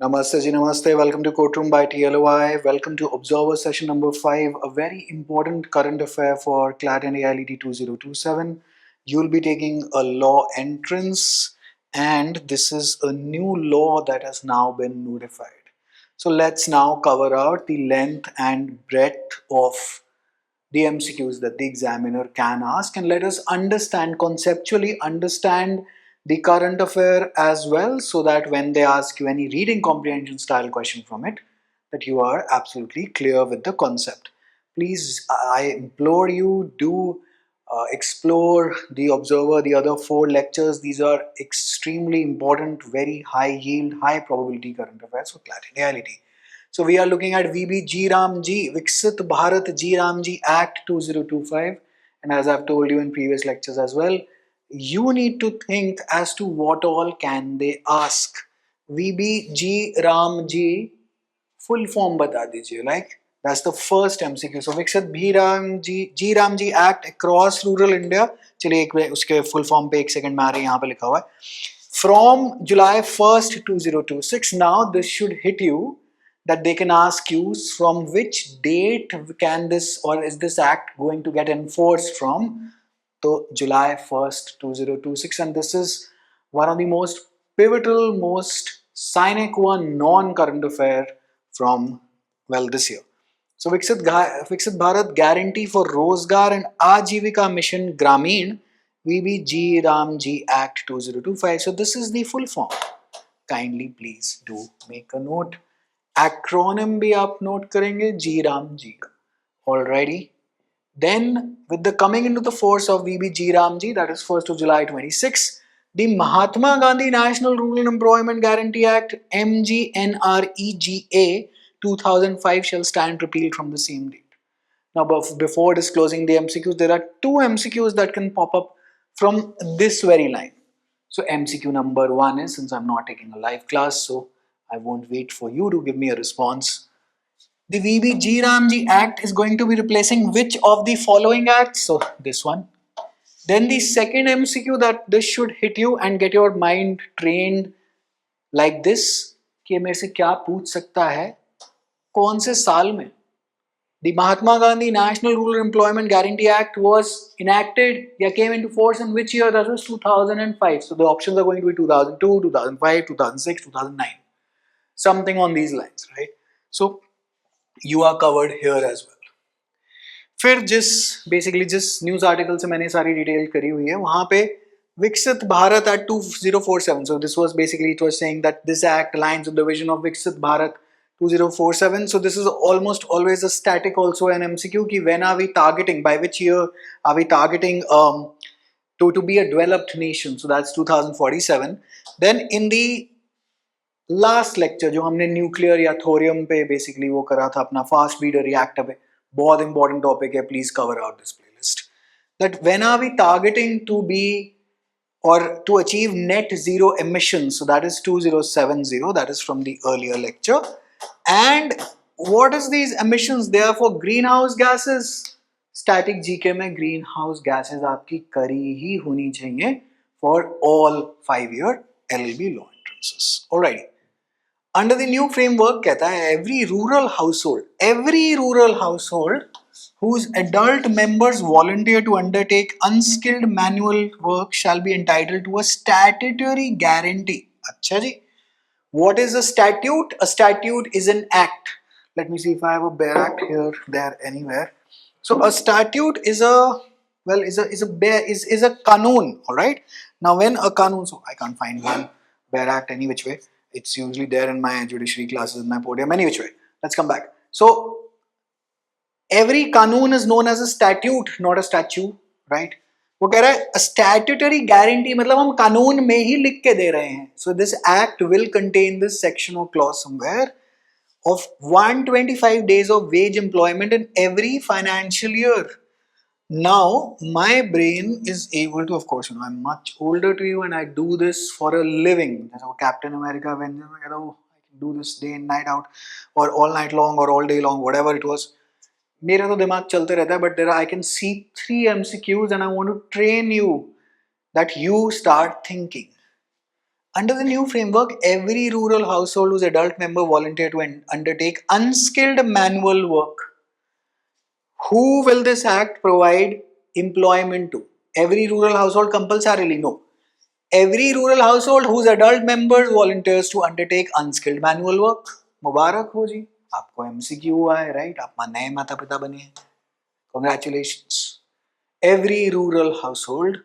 Namaste ji, namaste. Welcome to Courtroom by TLOI. Welcome to Observer session number 5, a very important current affair for CLAT and AILET 2027. You'll be taking a law entrance, and this is a new law that has now been notified. So let's now cover out the length and breadth of the MCQs that the examiner can ask, and let us conceptually understand the current affair as well, so that when they ask you any reading comprehension style question from it, that you are absolutely clear with the concept. Please, I implore you, do explore the Observer, the other 4 lectures. These are extremely important, very high yield, high probability current affairs for clarity reality. So we are looking at VB G Ramji, Viksit Bharat G Ramji Act 2025. And as I've told you in previous lectures as well, you need to think as to what all can they ask. VB G Ramji, full form bata dijiye. Like, that's the first MCQ. So Viksit G Ramji Act across rural India. चलिए एक उसके full form पे एक second में आ रही है, यहाँ पे लिखा हुआ है. From July 1st 2026. Now this should hit you, that they can ask you from which date can this, or is this act going to get enforced from. So July 1st 2026, and this is one of the most pivotal, most sine qua non current affair from, well, this year. So Viksit Bharat Guarantee for Rozgar and Ajivika Mission Grameen, VB Ramji Act 2025. So this is the full form. Kindly please do make a note. Acronym भी आप note करेंगे, G Ramji. Alrighty. Then, with the coming into the force of VB G Ramji, that is 1st of July 26, the Mahatma Gandhi National Rural Employment Guarantee Act MGNREGA 2005 shall stand repealed from the same date. Now, before disclosing the MCQs, there are 2 MCQs that can pop up from this very line. So MCQ number 1 is, since I'm not taking a live class, so I won't wait for you to give me a response. The VB G Ramji Act is going to be replacing which of the following acts? So this one. Then the second MCQ that this should hit you and get your mind trained like this, कि मेरे से क्या पूछ सकता है, कौन से साल में the Mahatma Gandhi National Rural Employment Guarantee Act was enacted, came into force in which year? That was 2005. So the options are going to be 2002, 2005, 2006, 2009. Something on these lines, right? So you are covered here as well. फिर जिस news article से मैंने सारी detail करी हुई है, वहां पे Viksit Bharat at 2047. So this was basically, it was saying that this act aligns with the vision of Viksit Bharat 2047. So this is almost always a static also an MCQ ki when are we targeting, by which year are we targeting to be a developed nation. So that's 2047. Then in the last lecture जो हमने nuclear या thorium पे basically वो करा था अपना fast breeder reactor पे, बहुत इंपॉर्टेंट टॉपिक है, please cover out this playlist. That when are we targeting to be or to achieve net zero emissions, so that is 2070, that is from the earlier lecture. And what is these emissions? They are for greenhouse gases. Static GK में greenhouse gases आपकी करी ही होनी चाहिए for all 5-year LLB law entrances. Alright. Under the new framework कहता है every rural household whose adult members volunteer to undertake unskilled manual work shall be entitled to a statutory guarantee. अच्छा जी. What is a statute? A statute is an act. Let me see if I have a bare act here, there, anywhere. So a statute is a, well, is a kanun. All right. Now when a kanun, so I can't find one bare act any which way. It's usually there in my judiciary classes, in my podium, any which way. Let's come back. So every कानून is known as a statute, not a statue, right? वो कह रहा है a statutory guarantee, मतलब हम कानून में ही लिख के दे रहे हैं. So this act will contain this section or clause somewhere of 125 days of wage employment in every financial year. Now my brain is able to, of course, I'm much older to you and I do this for a living. That's how Captain America, when I can do this day and night out, or all night long, or all day long, whatever it was. मेरा तो दिमाग चलते रहता है, but there I can see 3 MCQs and I want to train you that you start thinking. Under the new framework, every rural household whose adult member volunteer to undertake unskilled manual work. Who will this act provide employment to? Every rural household compulsorily? No. Every rural household whose adult members volunteers to undertake unskilled manual work. मुबारक हो जी, आपको MCQ हुआ है, right? आप नए माता पिता बने हैं. Congratulations. Every rural household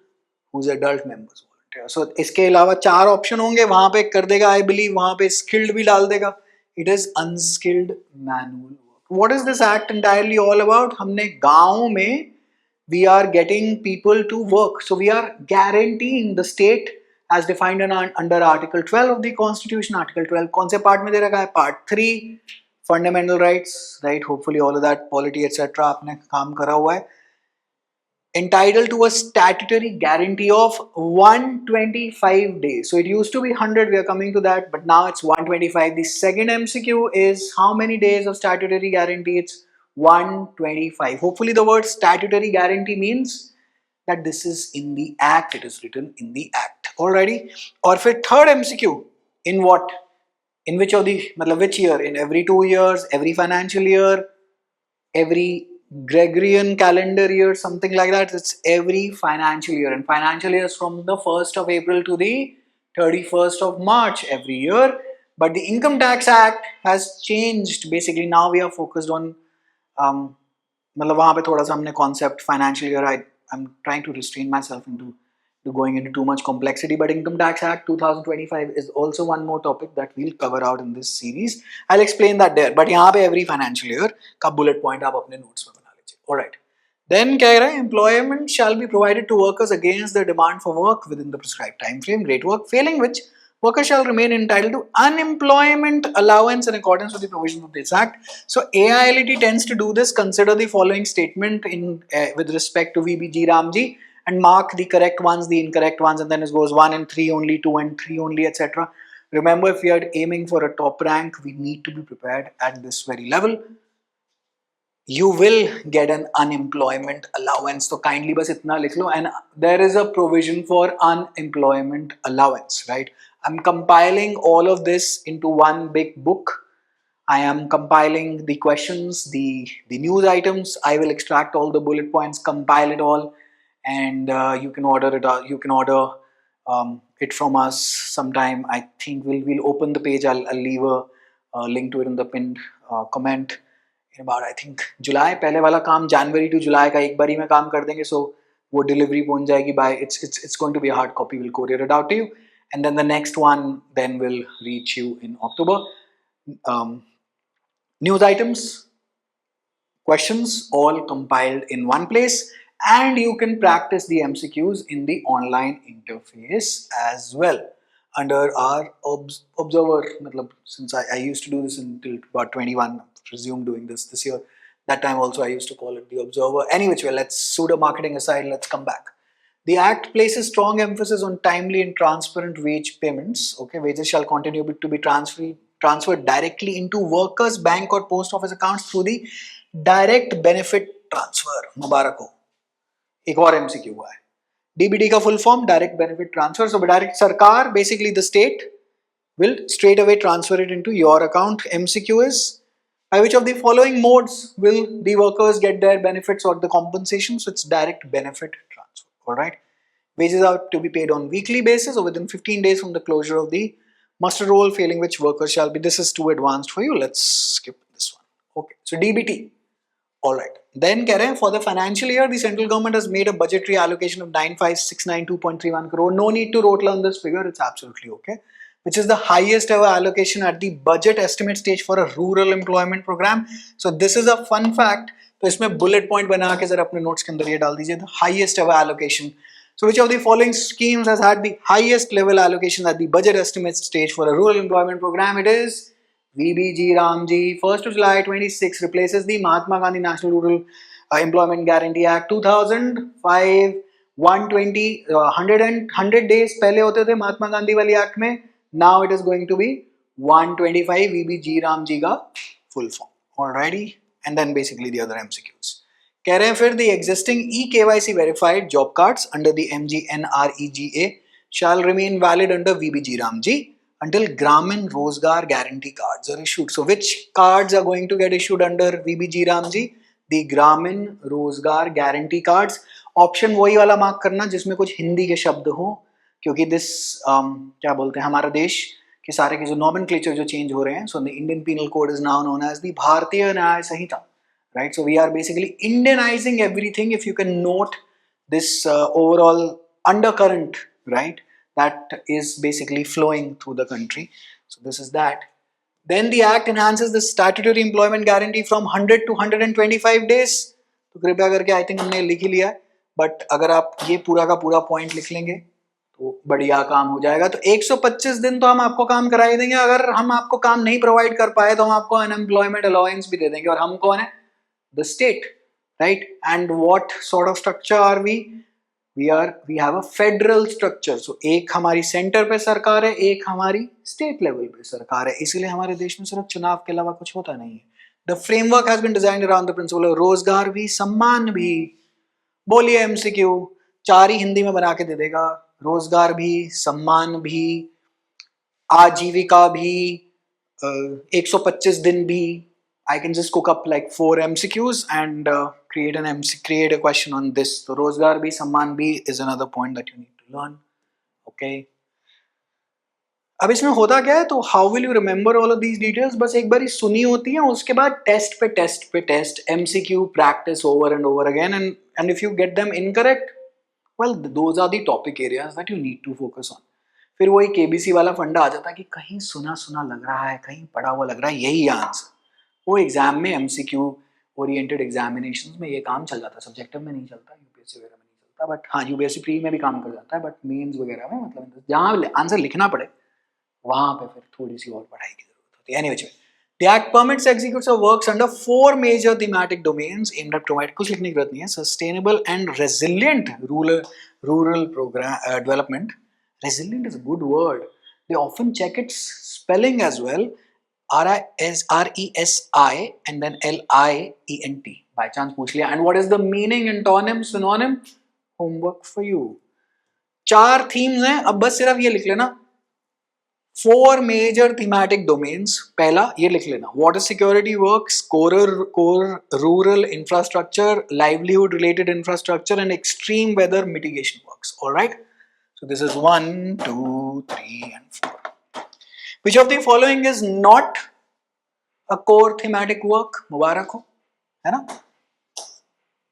whose adult members volunteer. So इसके अलावा 4 ऑप्शन होंगे, वहां पे कर देगा I believe, वहां पे skilled भी डाल देगा. It is unskilled manual work. What is this act entirely all about? हमने गांव में we are getting people to work. So we are guaranteeing the state as defined under Article 12 of the Constitution. Article 12 कौन से part में दे रखा है? Part 3 fundamental rights, right? Hopefully all of that polity etc. आपने काम करा हुआ है. Entitled to a statutory guarantee of 125 days. So it used to be 100, we are coming to that, but now it's 125. The second MCQ is how many days of statutory guarantee? It's 125. Hopefully the word statutory guarantee means that this is in the act, it is written in the act. Alrighty. Or for third MCQ, in what? In which of the, which year? In every 2 years, every financial year, every Gregorian calendar year, something like that. It's every financial year, and financial years from the 1st of April to the 31st of March every year. But the Income Tax Act has changed. Basically now we are focused on वहाँ पे थोड़ा सा हमने concept financial year. I'm trying to restrain myself into going into too much complexity, but Income Tax Act 2025 is also one more topic that we'll cover out in this series. I'll explain that there, but यहाँ पे every financial year का bullet point आप अपने notes में बना लीजिए. Alright. Then क्या कह रहा है? Employment shall be provided to workers against the demand for work within the prescribed time frame. Great work. Failing which, workers shall remain entitled to unemployment allowance in accordance with the provisions of this act. So AILET tends to do this. Consider the following statement in with respect to VBG Ramji, and mark the correct ones, the incorrect ones, and then it goes 1 and 3 only, 2 and 3 only, etc. Remember, if we are aiming for a top rank, we need to be prepared at this very level. You will get an unemployment allowance. So kindly bas itna likh lo, and there is a provision for unemployment allowance, right? I'm compiling all of this into one big book. I am compiling the questions, the news items. I will extract all the bullet points, compile it all, and you can order it. You can order it from us sometime. I think we'll open the page. I'll leave a link to it in the pinned comment. In about I think July. पहले वाला काम January to July का एक बारी में काम कर देंगे. So वो delivery पहुंच जाएगी by it's going to be a hard copy. We'll courier it out to you, and then the next one then will reach you in October. News items, questions, all compiled in one place, and you can practice the MCQs in the online interface as well under our Observer. Since I used to do this until about 21, resumed doing this year. That time also I used to call it the Observer. Anyway, let's pseudo marketing aside, let's come back. The act places strong emphasis on timely and transparent wage payments. Okay, wages shall continue to be transferred directly into workers' bank or post office accounts through the direct benefit transfer. मुबारक हो. एक और MCQ हुआ है. DBT का full form, direct benefit transfer. So direct सरकार, basically the state, will straight away transfer it into your account. MCQ is, by which of the following modes will the workers get their benefits or the compensation? So it's direct benefit transfer. Alright. Wages are to be paid on weekly basis or within 15 days from the closure of the muster roll, failing which workers shall be. This is too advanced for you. Let's skip this one. Okay. So DBT. Alright. Then for the financial year, the central government has made a budgetary allocation of 95,692.31 crore. No need to rote learn this figure. It's absolutely okay. Which is the highest ever allocation at the budget estimate stage for a rural employment program. So this is a fun fact. So इसमें bullet point बना के जरा अपने notes के अंदर ये डाल दीजिए. The highest ever allocation. So which of the following schemes has had the highest level allocation at the budget estimate stage for a rural employment program? It is VBG Ramji. 1st of July 26 replaces the Mahatma Gandhi National Rural Employment Guarantee Act 2005. 120 100 days पहले होते थे महात्मा गांधी वाली act में. Now it is going to be 125 VBG Ramji का full form. Alrighty, and then basically the other MCQs. कह रहे हैं फिर the existing eKYC verified job cards under the MGNREGA shall remain valid under VBG Ramji until Gramin Rozgar Guarantee Cards are issued. So which cards are going to get issued under VBG Ramji? The Gramin Rozgar Guarantee Cards. Option वही वाला mark करना जिसमें कुछ हिंदी के शब्द हो, क्योंकि this क्या बोलते हैं, हमारा देश के सारे के जो नॉमेनक्लेचर जो चेंज हो रहे हैं. So the Indian penal code is now known as the Bharatiya Nyaya Sanhita, right? So we are basically Indianising everything. If you can note this overall undercurrent, right, that is basically flowing through the country. So this is that. Then the act enhances the statutory employment guarantee from 100 to 125 days. तो कृपया करके I think हमने लिख ही लिया है, but अगर आप ये पूरा का पूरा पॉइंट लिख लेंगे तो बढ़िया काम हो जाएगा. तो 125 दिन तो हम आपको काम करा ही देंगे. अगर हम आपको काम नहीं प्रोवाइड कर पाए तो हम आपको अनएम्प्लॉयमेंट अलाउंस भी दे देंगे. और हम कौन है? The state, right? And what sort of structure are we? We have a federal structure. So एक हमारी सेंटर पे सरकार है, एक हमारी स्टेट लेवल पे सरकार है. इसीलिए हमारे देश में सिर्फ चुनाव के अलावा कुछ होता नहीं है. The framework has been designed around the principle of रोजगार भी, सम्मान भी. बोलिए एमसीक्यू, 4 ही हिंदी में बना के दे देगा. रोजगार भी, सम्मान भी, आजीविका भी, 125 दिन भी. I can just cook up like 4 MCQs and create a question on this. So rozgar bhi, samman bhi is another point that you need to learn. Okay. अब इसमें होता क्या है, तो how will you remember all of these details? बस एक बार ही सुनी होती है, उसके बाद टेस्ट पे test, MCQ practice over and over again. And if you get them incorrect, well those are the topic areas that you need to focus on. फिर वही KBC वाला फंडा आ जाता है कि कहीं सुना सुना लग रहा है, कहीं पढ़ा हुआ लग रहा है, यही आंसर. वो एग्जाम में MCQ ओरिएंटेड एग्जामिनेशंस में ये काम चल जाता है, सब्जेक्टिव में नहीं चलता, UPSC वगैरह में नहीं चलता. बट हाँ, UPSC प्री में भी काम कर जाता है, बट मेंस वगैरह में मतलब जहाँ आंसर लिखना पड़े वहाँ पे फिर थोड़ी सी और पढ़ाई की जरूरत होती है. Anyway, the act permits executes of works under 4 major thematic domains aimed at provide, कुछ लिखने की जरूरत नहीं है, sustainable and resilient rural program development. Resilient is a good word. They often check its spelling as well. RESI and then LIENT. By chance पूछ लिया. And what is the meaning, antonym, synonym? Homework for you. 4 themes हैं, अब बस सिर्फ ये लिख लेना. 4 major thematic domains. पहला ये लिख लेना, water security works, core rural infrastructure, livelihood related infrastructure, and extreme weather mitigation works. All right. So this is 1, 2, 3, and 4. Which of the following is not a core thematic work? मुबारक हो, है ना?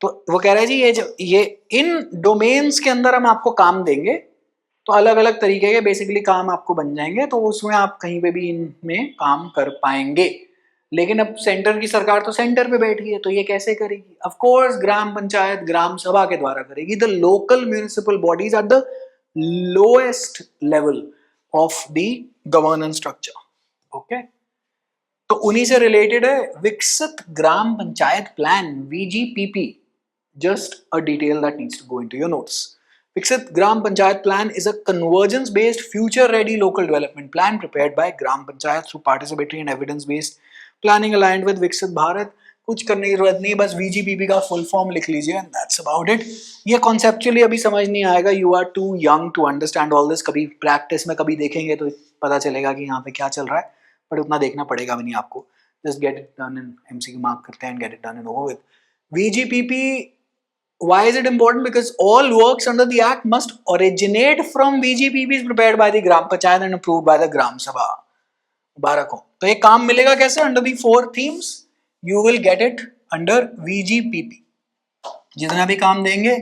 तो वो कह रहा है जी ये इन डोमेन्स के अंदर हम आपको काम देंगे, तो अलग अलग तरीके के बेसिकली काम आपको बन जाएंगे, तो उसमें आप कहीं पे भी इनमें काम कर पाएंगे. लेकिन अब सेंटर की सरकार तो सेंटर पे बैठी है, तो ये कैसे करेगी? ऑफ कोर्स ग्राम पंचायत, ग्राम सभा के द्वारा करेगी. The local municipal bodies are the lowest level of the governance structure. Okay, तो उन्हीं से रिलेटेड है Viksit Gram Panchayat plan, VGPP. Just a detail that needs to go into your notes. Viksit Gram Panchayat Plan is a convergence-based, future-ready local development plan prepared by Gram Panchayat through participatory and evidence-based planning aligned with Viksit Bharat. कुछ करने की जरूरत नहीं, बस VGPP का full form लिख लीजिए and that's about it. ये conceptually अभी समझ नहीं आएगा. You are too young to understand all this. कभी practice में कभी देखेंगे तो पता चलेगा कि यहाँ पे क्या चल रहा है, बट उतना देखना पड़ेगा भी नहीं आपको. Just get it done in MCQ mark करते हैं and get it done and over with. VGPP. Why is it important? Because all works under the act must originate from VGPPs prepared by the Gram Panchayat and approved by the Gram Sabha. मुबारक हो. तो ये काम मिलेगा कैसे? Under the 4 themes, you will get it under VGPP. जितना भी काम देंगे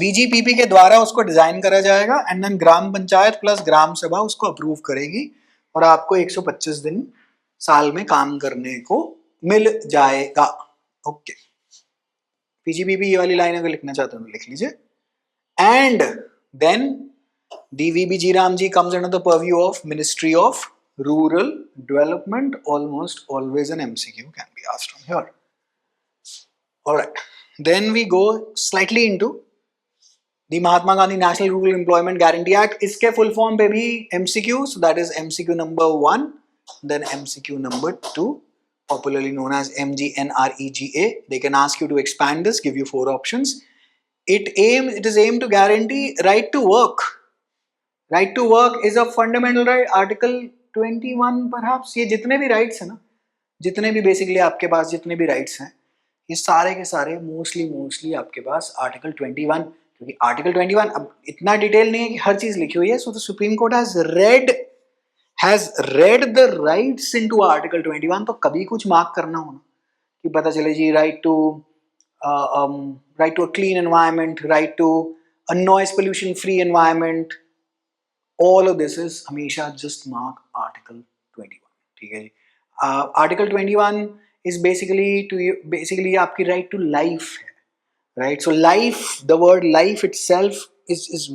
VGPP के द्वारा उसको डिजाइन करा जाएगा, and then gram panchayat plus gram sabha उसको अप्रूव करेगी, और आपको 125 दिन साल में काम करने को मिल जाएगा. ओके, VGPP ये वाली लाइन अगर लिखना चाहते हो तो लिख लीजिए. And then the VBG Ramji comes under the purview of Ministry of Rural Development. Almost always an MCQ can be asked from here. Alright, then we go slightly into the Mahatma Gandhi National Rural Employment Guarantee Act. इसके full form पे भी MCQ, so that is MCQ number 1, then MCQ number 2. Popularly known as MGNREGA. They can ask you to expand this, give you 4 options. It is aimed to guarantee right to work, right to work is a fundamental right, article 21 perhaps. ये जितने भी rights हैं ना, जितने भी basically आपके पास जितने भी राइट्स हैं, ये सारे के सारे मोस्टली आपके पास आर्टिकल 21, क्योंकि आर्टिकल 21 अब इतना डिटेल नहीं है कि हर चीज लिखी हुई है। So the supreme court has read the rights into article 21। तो कभी कुछ मार्क करना हो ना, कि पता चले जी right to a clean environment, right to a noise pollution free environment, all of this is हमेशा जस्ट मार्क आर्टिकल 21। ठीक है जी। आर्टिकल 21 इज बेसिकली आपकी राइट टू लाइफ है, right. So life, the word life itself is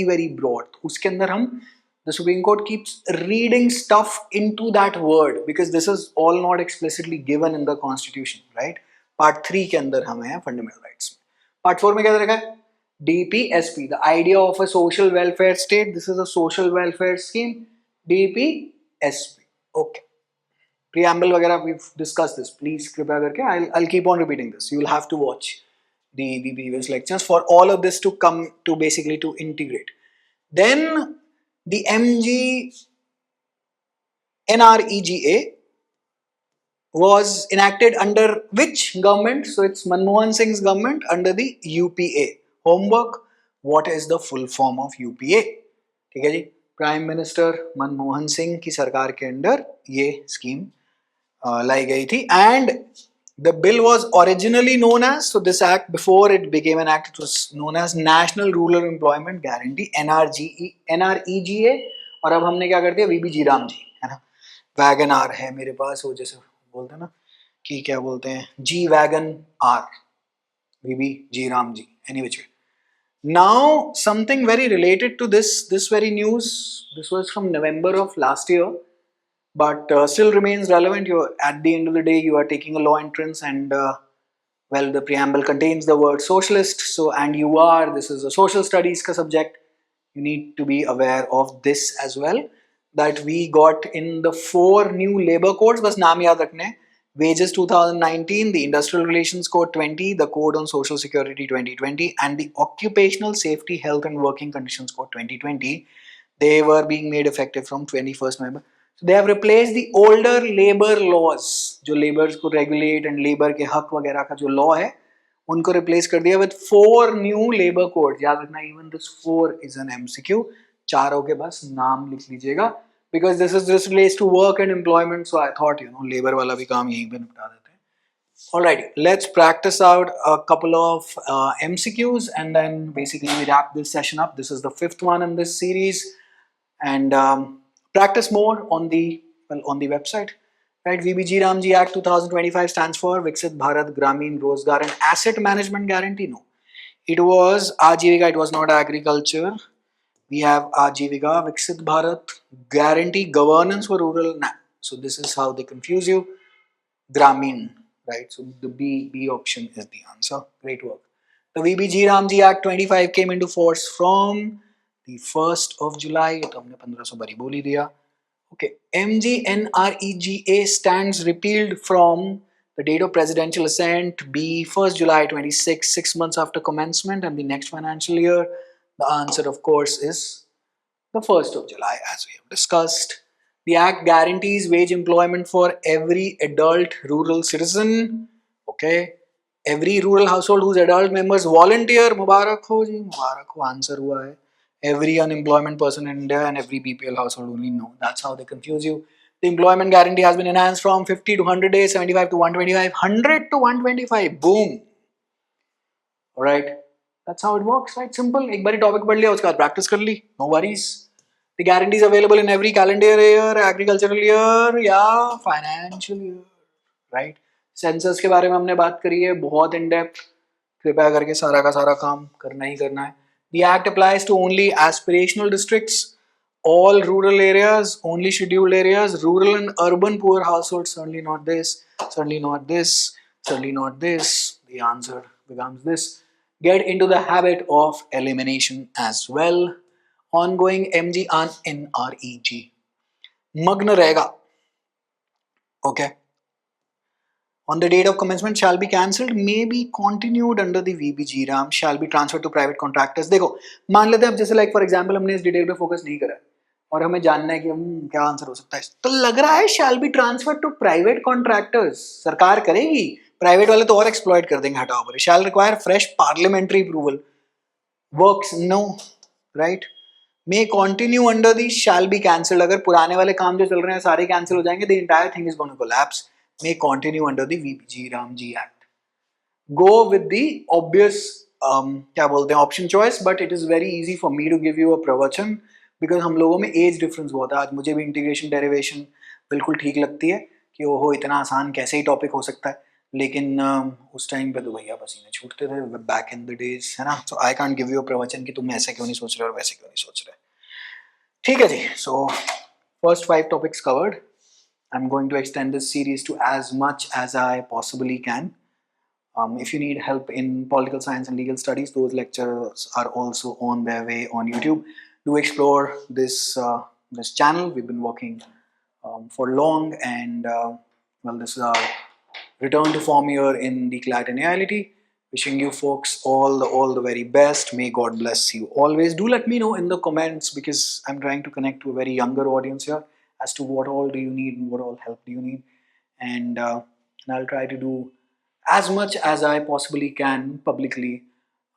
very broad. उसके अंदर हम, the Supreme Court keeps reading stuff into that word because this is all not explicitly given in the Constitution, right? Part 3 के अंदर हमें है fundamental rights। Part 4 में क्या रखा है? DPSP, the idea of a social welfare state. This is a social welfare scheme, DPSP। Okay, preamble वगैरह we've discussed this, please कृपया करके I'll keep on repeating this, you will have to watch the previous lectures for all of this to come to basically to integrate. Then the NREGA was enacted under which government? So it's Manmohan Singh's government under the UPA। Homework, what is the full form of UPA? ठीक है जी, prime minister Manmohan Singh की सरकार के under ये scheme लाई गई थी। And the bill was originally known as, so this act before it became an act, it was known as National Rural Employment Guarantee, NREGA। और अब हमने क्या कर दिया, वीबी जी राम जी, है ना। वैगन आर है मेरे पास, वो जैसे बोलते हैं ना कि क्या बोलते हैं, G Wagon R, VB G RAM G, any which way. Now something very related to this very news, this was from November of last year, but still remains relevant. You, at the end of the day, you are taking a law entrance, and well, the preamble contains the word socialist. So, and you are, this is a social studies ka subject, you need to be aware of this as well, that we got in the 4 new labor codes, bas naam yaad rakhne hain। Wages 2019, the Industrial Relations Code 20, the Code on Social Security 2020, and the Occupational Safety, Health and Working Conditions Code 2020, they were being made effective from 21st November। So they have replaced the older labor laws, जो laborers को regulate and labor के हक वगैरह का जो law है, उनको replace कर दिया with 4 new labor codes। याद रखना, even this 4 is an MCQ, चारों के बस नाम लिख लीजिएगा, because this relates to work and employment, so I thought labor वाला भी काम यहीं पे निपटा देते हैं। Alright, let's practice out a couple of MCQs and then basically we wrap this session up. This is the 5th one in this series, and practice more on the website, right? VBG Ramji Act 2025 stands for Viksit Bharat Gramin Rozgar and Asset Management Guarantee. No, it was Ajivika, it was not agriculture. We have Ajivika, Viksit Bharat Guarantee, Governance for Rural. So this is how they confuse you. Gramin, right? So the B option is the answer. Great work. The VBG Ramji Act 25 came into force from the 1st of July. ये तो हमने 1500 बरी बोल ही दिया। Okay, MGNREGA stands repealed from the date of presidential assent, B 1st July 26, 6 months after commencement, and the next financial year. The answer, of course, is the 1st of July, as we have discussed. The Act guarantees wage employment for every adult rural citizen. Okay, every rural household whose adult members volunteer, मुबारक हो जी, मुबारक हो, answer हुआ है। Every unemployment person in India and every BPL household only, no. That's how they confuse you. The employment guarantee has been enhanced from 50 to 100 days, 75 to 125, 100 to 125. Boom. Alright. That's how it works, right? Simple. एक बारी topic पढ़ लिया, उसके बाद practice कर ली. No worries. The guarantee is available in every calendar year, agricultural year या financial year. Right? Census के बारे में हमने बात करी है बहुत in depth. कृपया करके सारा का सारा काम करना ही करना है। The Act applies to only aspirational districts, all rural areas, only scheduled areas, rural and urban poor households. Certainly not this, certainly not this, certainly not this. The answer becomes this. Get into the habit of elimination as well. Ongoing MG and NREG. Magna रहेगा. Okay. on the date of commencement shall be cancelled, may be continued under the VBGRAM, shall be transferred to private contractors. देखो मान लेते हैं अब जैसे like for example हमने इस detail पे फोकस नहीं करा और हमें जानना है कि क्या आंसर हो सकता है, तो लग रहा है shall be transfer to private contractors, सरकार करेगी, प्राइवेट वाले तो और एक्सप्लॉइट कर देंगे, हटाओ पर shall require fresh parliamentary approval, works no, right, may continue under the shall be cancelled, अगर पुराने वाले काम जो चल रहे हैं सारे कैंसिल हो जाएंगे, the entire thing is going to collapse, may continue under the VPG Ramji Act. Go with the obvious क्या बोलते हैं option choice, but it is very easy for me to give you a प्रवचन because हम लोगों में age difference बहुत है. आज मुझे भी इंटीग्रेशन डेरिवेशन बिल्कुल ठीक लगती है कि ओहो इतना आसान कैसे ही टॉपिक हो सकता है, लेकिन उस टाइम पे तो भैया पसीने छूटते थे बैक इन द डेज, है ना. So I can't give you a pravachan कि तुम ऐसे क्यों नहीं सोच रहे और वैसे क्यों नहीं सोच रहे. ठीक है जी. So first 5 topics covered. I'm going to extend this series to as much as I possibly can. If you need help in political science and legal studies, those lectures are also on their way on YouTube. Do explore this channel. We've been working for long, and well, this is our return to form here in the CLAT and AILT. Wishing you folks all the very best. May God bless you always. Do let me know in the comments because I'm trying to connect to a very younger audience here as to what all do you need and what all help do you need, and I'll try to do as much as I possibly can publicly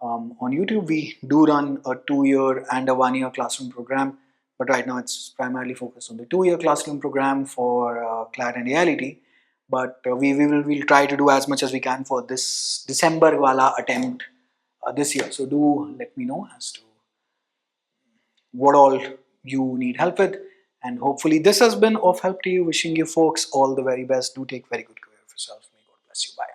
on YouTube. We do run a 2-year and a 1-year classroom program, but right now it's primarily focused on the 2-year classroom program for CLAT and AILT, but we'll try to do as much as we can for this December wala attempt this year. So do let me know as to what all you need help with. And hopefully this has been of help to you. Wishing you folks all the very best. Do take very good care of yourself. May God bless you. Bye.